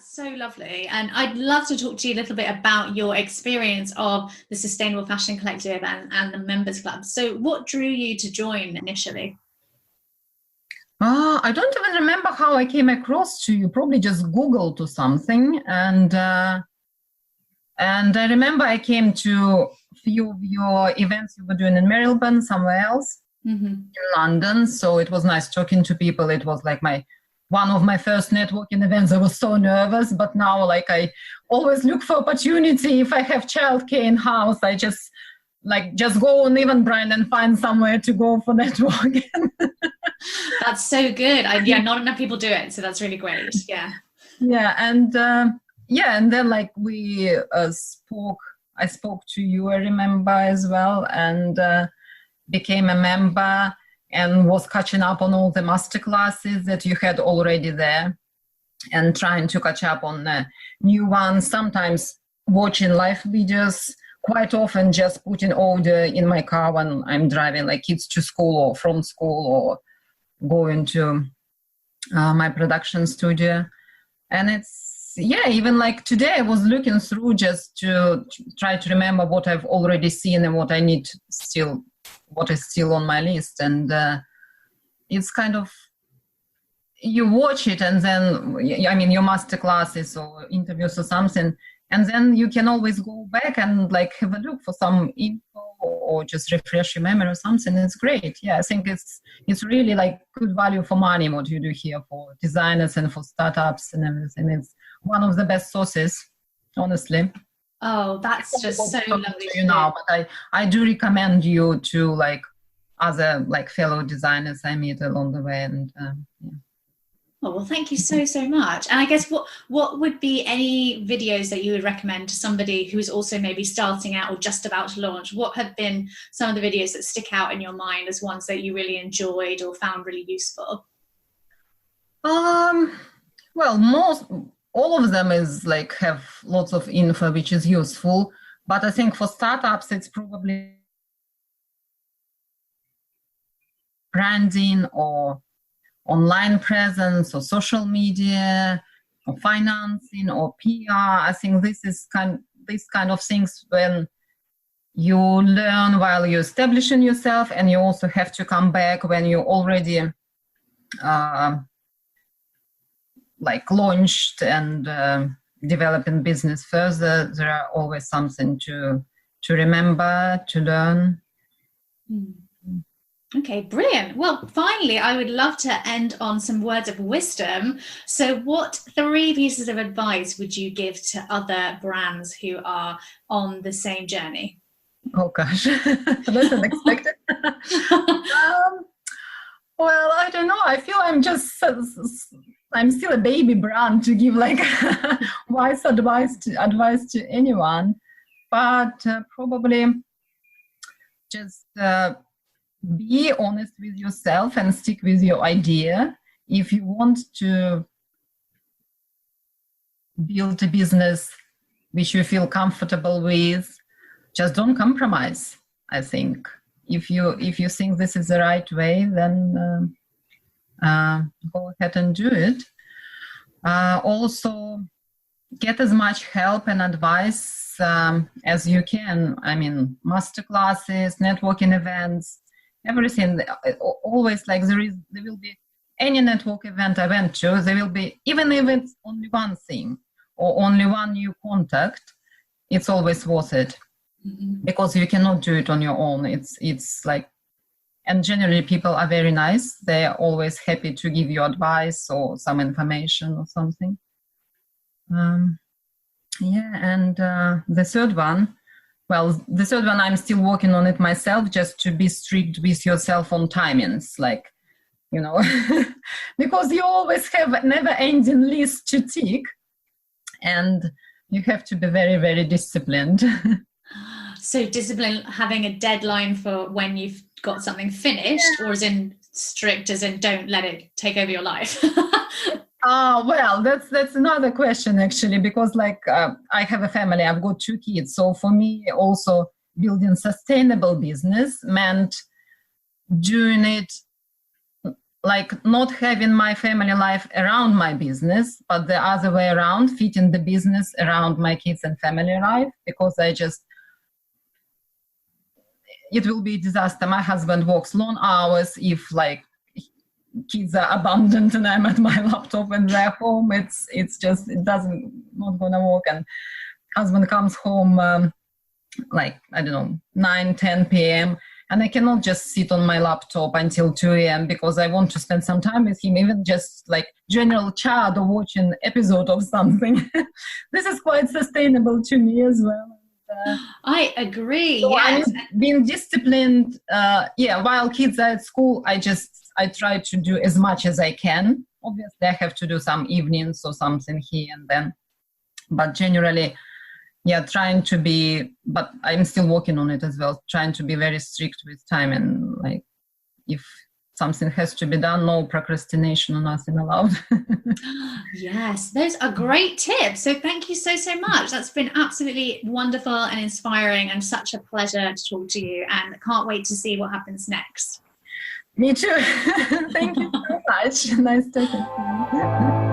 That's so lovely. And I'd love to talk to you a little bit about your experience of the Sustainable Fashion Collective and the Members Club. So what drew you to join initially? I don't even remember how I came across to you. Probably just Googled or something. And I remember I came to a few of your events you were doing in Marylebone, somewhere else in London. So it was nice talking to people. It was like one of my first networking events. I was so nervous, but now like I always look for opportunity. If I have childcare in house, I just go on Eventbrite and find somewhere to go for networking. That's so good. Not enough people do it, so that's really great. And then like we spoke. I spoke to you, I remember, as well, and became a member and was catching up on all the masterclasses that you had already there and trying to catch up on new ones, sometimes watching live videos, quite often just putting audio in my car when I'm driving like kids to school or from school or going to my production studio. And it's, even like today I was looking through just to try to remember what I've already seen and what I need what is still on my list. And it's kind of, you watch it and then, your master classes or interviews or something, and then you can always go back and like have a look for some info or just refresh your memory or something. It's great. I think it's really like good value for money what you do here for designers and for startups and everything. It's one of the best sources, honestly. Oh, that's just so lovely. But I do recommend you to like other like fellow designers I meet along the way. And Oh, well, thank you so much. And I guess what would be any videos that you would recommend to somebody who is also maybe starting out or just about to launch? What have been some of the videos that stick out in your mind as ones that you really enjoyed or found really useful? All of them is like have lots of info which is useful, but I think for startups it's probably branding or online presence or social media or financing or PR. I think these kind of things when you learn while you're establishing yourself, and you also have to come back when you already like launched and developing business further. There are always something to remember, to learn. Okay, brilliant. Well, finally, I would love to end on some words of wisdom. So what 3 pieces of advice would you give to other brands who are on the same journey? Oh gosh, that's unexpected. Well, I don't know. I feel I'm still a baby brand to give like wise advice to anyone, but probably just be honest with yourself and stick with your idea. If you want to build a business which you feel comfortable with, just don't compromise. I think if you think this is the right way, then go ahead and do it. Also, get as much help and advice as you can. I mean, masterclasses, networking events, everything. Always like there will be any network event I went to, there will be, even if it's only one thing or only one new contact, it's always worth it. Because you cannot do it on your own. It's like, and generally people are very nice. They're always happy to give you advice or some information or something. And the third one I'm still working on it myself, just to be strict with yourself on timings, like, because you always have a never-ending list to tick, and you have to be very, very disciplined. So discipline, having a deadline for when you've got something finished, or as in strict as in don't let it take over your life? Well, that's another question actually, because like I have a family, I've got 2 kids. So for me also building sustainable business meant doing it like not having my family life around my business, but the other way around, fitting the business around my kids and family life, because it will be a disaster. My husband works long hours. If like kids are abandoned and I'm at my laptop and they're home, it doesn't not gonna work. And husband comes home like, I don't know, 9-10 p.m. and I cannot just sit on my laptop until 2 a.m. because I want to spend some time with him, even just like general chat or watching episode of something. This is quite sustainable to me as well. I agree. So yes. I'm being disciplined. While kids are at school, I try to do as much as I can. Obviously, I have to do some evenings or something here and then. But generally, trying to be, but I'm still working on it as well, trying to be very strict with time, and like if something has to be done, no procrastination or nothing allowed. Yes, those are great tips. So thank you so much. That's been absolutely wonderful and inspiring, and such a pleasure to talk to you, and can't wait to see what happens next. Me too. Thank you so much. Nice talking to you.